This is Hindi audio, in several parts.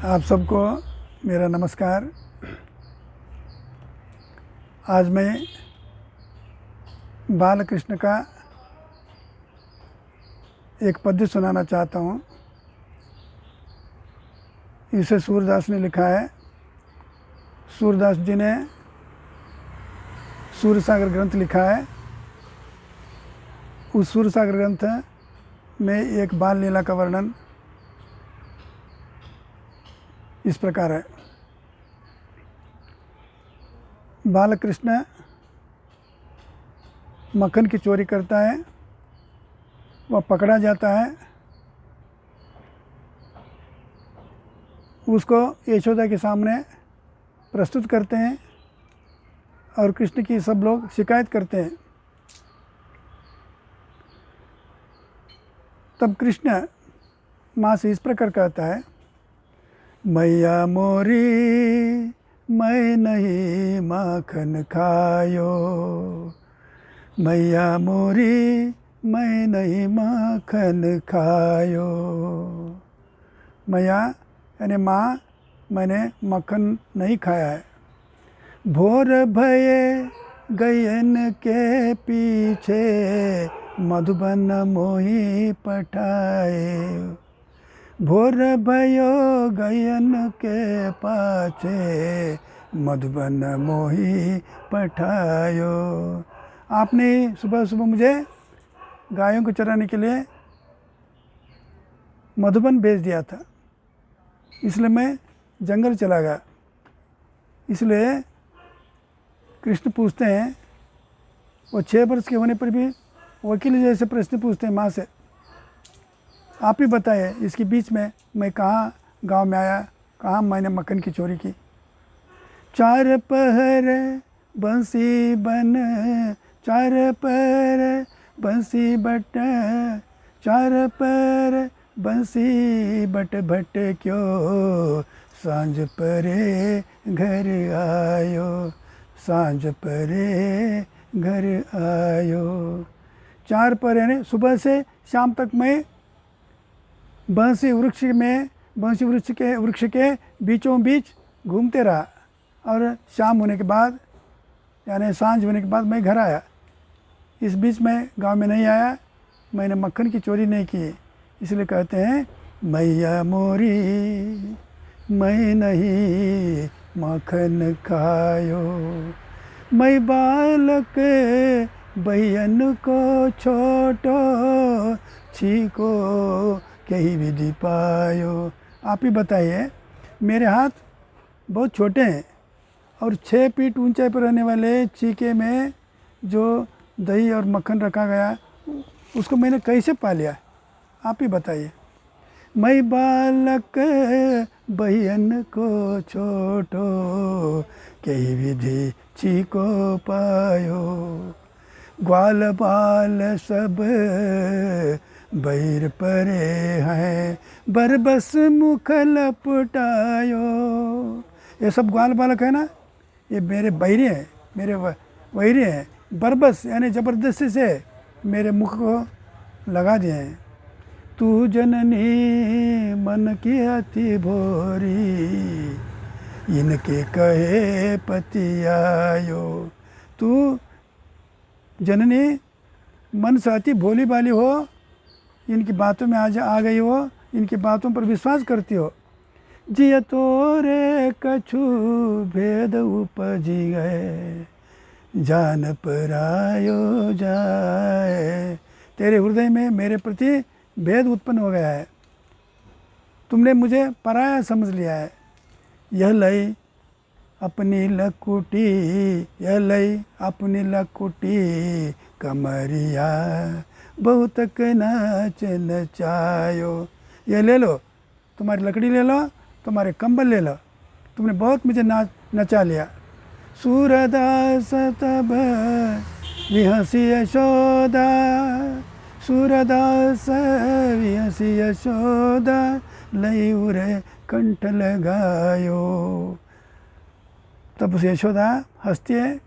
आप सबको मेरा नमस्कार। आज मैं बालकृष्ण का एक पद्य सुनाना चाहता हूँ। इसे सूरदास ने लिखा है। सूरदास जी ने सूरसागर ग्रंथ लिखा है। उस सूरसागर ग्रंथ में एक बाल लीला का वर्णन इस प्रकार है। बालकृष्ण मक्खन की चोरी करता है, वह पकड़ा जाता है। उसको यशोदा के सामने प्रस्तुत करते हैं और कृष्ण की सब लोग शिकायत करते हैं। तब कृष्ण माँ से इस प्रकार कहता है, मैया मोरी मैं नहीं माखन खायो, मैया मोरी मैं नहीं माखन खायो। मैया यानी माँ, मैंने मक्खन नहीं खाया है। भोर भये गयन के पीछे मधुबन मोही पठाए, भोर भयो गयन के पाछे मधुबन मोही पठायो। आपने सुबह सुबह मुझे गायों को चराने के लिए मधुबन भेज दिया था, इसलिए मैं जंगल चला गया। इसलिए कृष्ण पूछते हैं, वो 6 वर्ष के होने पर भी वकील जैसे प्रश्न पूछते हैं माँ से, आप ही बताइए इसके बीच में मैं कहाँ गांव में आया, कहाँ मैंने मक्खन की चोरी की। 4 पहर बंसी बन, 4 पहर बंसी बट, 4 पहर बंसी बट भट क्यों, सांझ परे घर आयो, सांझ परे घर आयो। 4 पहर यानी सुबह से शाम तक मैं बंसी वृक्ष के बीचों बीच घूमते रहा और शाम होने के बाद यानी सांझ होने के बाद मैं घर आया। इस बीच में गांव में नहीं आया, मैंने मक्खन की चोरी नहीं की। इसलिए कहते हैं, मैया मोरी मैं नहीं मक्खन खायो, मैं बालक बहन को छोटो छीको कहीं विधि पायो। आप ही बताइए, मेरे हाथ बहुत छोटे हैं और 6 फीट ऊंचाई पर रहने वाले चीके में जो दही और मक्खन रखा गया उसको मैंने कैसे पा लिया, आप ही बताइए। मैं बालक बहन को छोटो कहीं विधि चीको पायो, ग्वाल बाल सब बैर परे हैं बरबस मुख लपटायो। ये सब ग्वाल बालक है ना, ये मेरे बैरे हैं, मेरे वैरे हैं। बरबस यानी ज़बरदस्ती से मेरे मुख को लगा दिए हैं। तू जननी मन की अति भोरी, इनके कहे पति आयो। तू जननी मन से अति भोली भाली हो, इनकी बातों में आ गई हो, इनकी बातों पर विश्वास करती हो। जिय तोरे कछु भेद उपजी गए, जान परायो जाए। तेरे हृदय में मेरे प्रति भेद उत्पन्न हो गया है, तुमने मुझे पराया समझ लिया है। यह लई अपनी लकुटी, यह लई अपनी लकुटी कमरिया बहुत नाच नचायो। ये ले लो, तुम्हारी लकड़ी ले लो, तुम्हारे कंबल ले लो, तुमने बहुत मुझे नचा लिया। सूरदास तब विहसी यशोदा, सूरदास विहसी यशोदा लई उरे कंठ लगायो। तब उस यशोदा हंसती है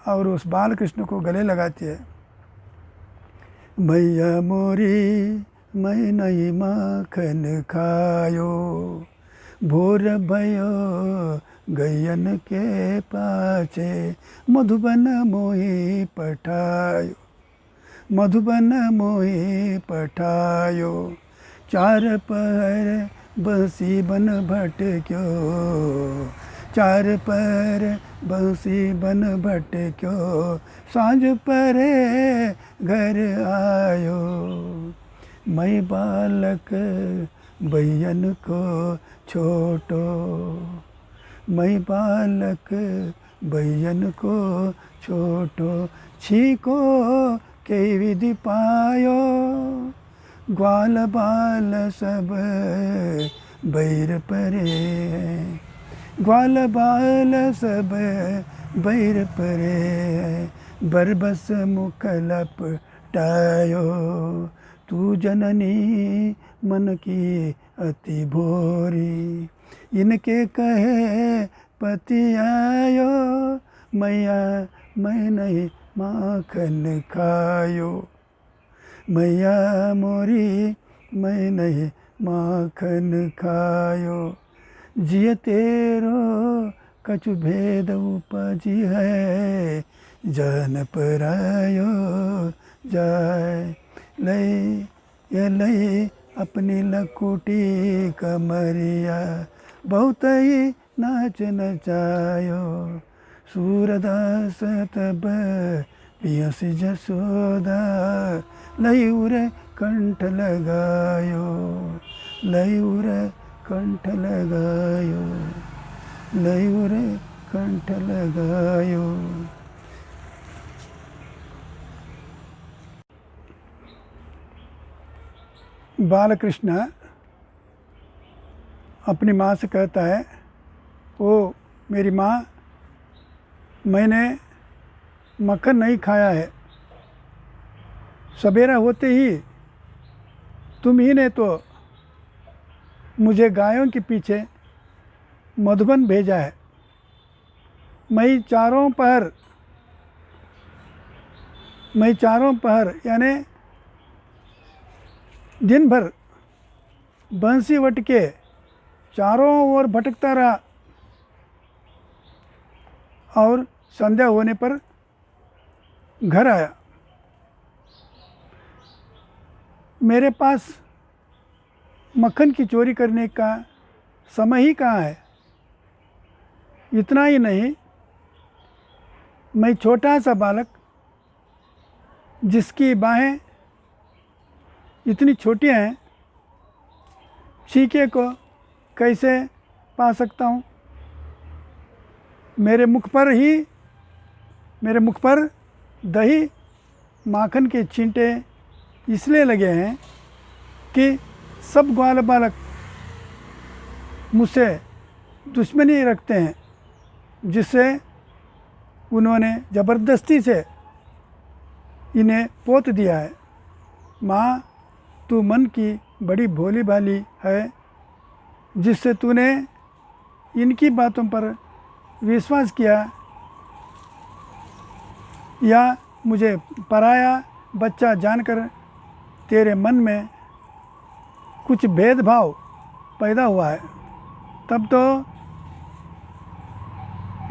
और उस बालकृष्ण को गले लगाती है। मैया मोरी मैं नहीं माखन खायो, भोर भयो गैयन के पाछे, मधुबन मोही पठायो, मधुबन मोही पठायो। चार पहर बंसी बन भटक्यो, चार पहर बंसी बन भटक्यो, सांझ परे घर आयो। मैं बालक बैयन को छोटो, मैं बालक बैयन को छोटो, छीको के विधि पायो, ग्वाल बाल सब बैर परे, ग्वाल बाल सब बैर परे। बरबस मुख लपटायो, तू जननी मन की अति भोरी, इनके कहे पति आयो, मैया मैं नहीं माखन खायो, मैया मोरी मैं नहीं माखन खायो। जिय तेरो कछु भेद उपजी है, जन परायो जाय। लई ये लई अपनी लकुटी कमरिया, बहुत ही नाच नचायो। सूरदास तब पियसी जसोदा, लई उरे कंठ लगायो, लई उरे कंठ लगायो, लई उरे कंठ लगायो। बालकृष्ण अपनी माँ से कहता है, ओ मेरी माँ, मैंने मक्खन नहीं खाया है, सवेरा होते ही तुम ही ने तो मुझे गायों के पीछे मधुबन भेजा है। मैं चारों पहर यानी दिन भर बंसी वट के चारों ओर भटकता रहा, और संध्या होने पर घर आया। मेरे पास मक्खन की चोरी करने का समय ही कहाँ है। इतना ही नहीं, मैं छोटा सा बालक जिसकी बाहें इतनी छोटी हैं, छीके को कैसे पा सकता हूँ। मेरे मुख पर दही माखन के छींटे इसलिए लगे हैं कि सब ग्वाल बालक मुझसे दुश्मनी रखते हैं, जिससे उन्होंने ज़बरदस्ती से इन्हें पोत दिया है। माँ, तू मन की बड़ी भोली भाली है, जिससे तूने इनकी बातों पर विश्वास किया या मुझे पराया बच्चा जानकर तेरे मन में कुछ भेदभाव पैदा हुआ है। तब तो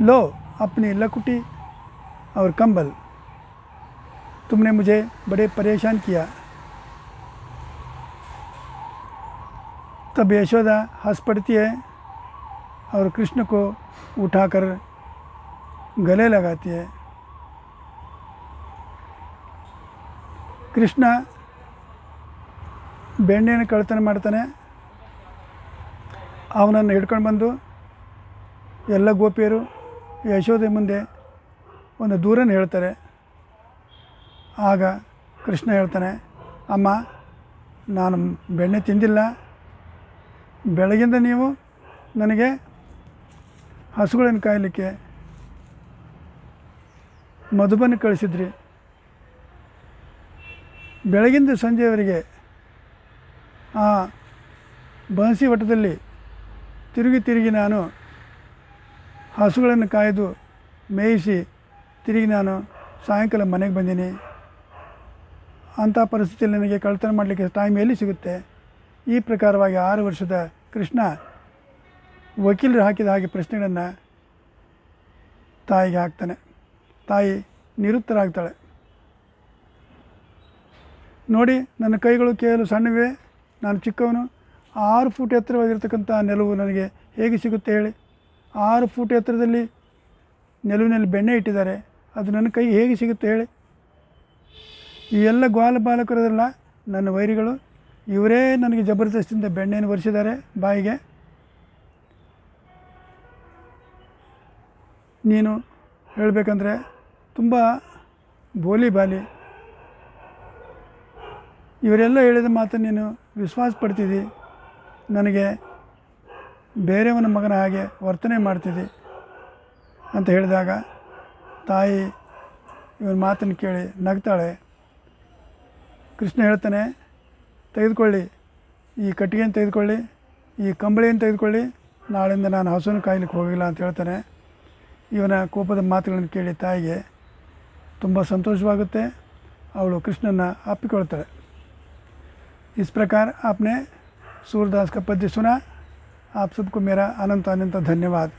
लो अपनी लकुटी और कंबल, तुमने मुझे बड़े परेशान किया। तब यशोदा हंस पड़ती है और कृष्ण को उठाकर गले लगाती है। ಕೃಷ್ಣ ಬೆಣ್ಣೆಯನ್ನು ಕಳ್ತನ ಮಾಡ್ತಾನೆ. ಅವನನ್ನು ಹಿಡ್ಕೊಂಡು ಬಂದು ಎಲ್ಲ ಗೋಪಿಯರು ಯಶೋದೆ ಮುಂದೆ ಒಂದು ದೂರನ್ನು ಹೇಳ್ತಾರೆ. ಆಗ ಕೃಷ್ಣ ಹೇಳ್ತಾನೆ, ಅಮ್ಮ, ನಾನು ಬೆಣ್ಣೆ ತಿಂದಿಲ್ಲ, ಬೆಳಗಿಂದ ನೀವು ನನಗೆ ಹಸುಗಳನ್ನು ಕಾಯಲಿಕ್ಕೆ ಮಧುಬನ ಕಳಿಸಿದ್ರಿ. ಬೆಳಗಿಂದ ಸಂಜೆಯವರೆಗೆ ಆ ಬನಸಿ ವಟದಲ್ಲಿ ತಿರುಗಿ ನಾನು ಹಸುಗಳನ್ನು ಕಾಯ್ದು ಮೇಯಿಸಿ ತಿರುಗಿ ನಾನು ಸಾಯಂಕಾಲ ಮನೆಗೆ ಬಂದೀನಿ. ಅಂಥ ಪರಿಸ್ಥಿತಿಯಲ್ಲಿ ನನಗೆ ಕಳ್ತನ ಮಾಡಲಿಕ್ಕೆ ಟೈಮ್ ಎಲ್ಲಿ ಸಿಗುತ್ತೆ? ಈ ಪ್ರಕಾರವಾಗಿ 6 ವರ್ಷದ ಕೃಷ್ಣ ವಕೀಲರು ಹಾಕಿದ ಹಾಗೆ ಪ್ರಶ್ನೆಗಳನ್ನು ತಾಯಿಗೆ ಹಾಕ್ತಾನೆ. ತಾಯಿ ನಿರುತ್ತರಾಗ್ತಾಳೆ. ನೋಡಿ, ನನ್ನ ಕೈಗಳು ಕೇವಲ ಸಣ್ಣವೇ, ನಾನು ಚಿಕ್ಕವನು. 6 ಫೂಟ್ ಎತ್ತರವಾಗಿರ್ತಕ್ಕಂಥ ನೆಲವು ನನಗೆ ಹೇಗೆ ಸಿಗುತ್ತೆ ಹೇಳಿ? 6 ಫೂಟ್ ಎತ್ತರದಲ್ಲಿ ನೆಲುವಿನಲ್ಲಿ ಬೆಣ್ಣೆ ಇಟ್ಟಿದ್ದಾರೆ, ಅದು ನನ್ನ ಕೈ ಹೇಗೆ ಸಿಗುತ್ತೆ ಹೇಳಿ? ಈ ಎಲ್ಲ ಗ್ವಾಲ ಬಾಲಕರಲ್ಲ ನನ್ನ ವೈರಿಗಳು, ಇವರೇ ನನಗೆ ಜಬರ್ದಸ್ತಿಯಿಂದ ಬೆಣ್ಣೆಯನ್ನು ಒರೆಸಿದ್ದಾರೆ ಬಾಯಿಗೆ. ನೀನು ಹೇಳಬೇಕಂದ್ರೆ ತುಂಬ ಬೋಲಿ ಬಾಲಿ. ಇವರೆಲ್ಲ ಹೇಳಿದ ಮಾತನ್ನು ನೀನು ವಿಶ್ವಾಸ ಪಡ್ತಿದ್ದಿ, ನನಗೆ ಬೇರೆಯವನ ಮಗನ ಹಾಗೆ ವರ್ತನೆ ಮಾಡ್ತಿದ್ದಿ ಅಂತ ಹೇಳಿದಾಗ ತಾಯಿ ಇವನ ಮಾತನ್ನು ಕೇಳಿ ನಗ್ತಾಳೆ. ಕೃಷ್ಣ ಹೇಳ್ತಾನೆ, ತೆಗೆದುಕೊಳ್ಳಿ, ಈ ಕಟ್ಟಿಗೆಯನ್ನು ತೆಗೆದುಕೊಳ್ಳಿ, ಈ ಕಂಬಳಿಯನ್ನು ತೆಗೆದುಕೊಳ್ಳಿ, ನಾಳೆಯಿಂದ ನಾನು ಹಸುವನ್ನು ಕಾಯ್ಲಿಕ್ಕೆ ಹೋಗಿಲ್ಲ ಅಂತ ಹೇಳ್ತಾನೆ. ಇವನ ಕೋಪದ ಮಾತುಗಳನ್ನು ಕೇಳಿ ತಾಯಿಗೆ ತುಂಬ ಸಂತೋಷವಾಗುತ್ತೆ. ಅವಳು कृष्णನ ಅಪ್ಪಿಕೊಳ್ತಾಳೆ. इस प्रकार आपने सूरदास का पद्य सुना। आप सबको मेरा अनंत अनंत धन्यवाद।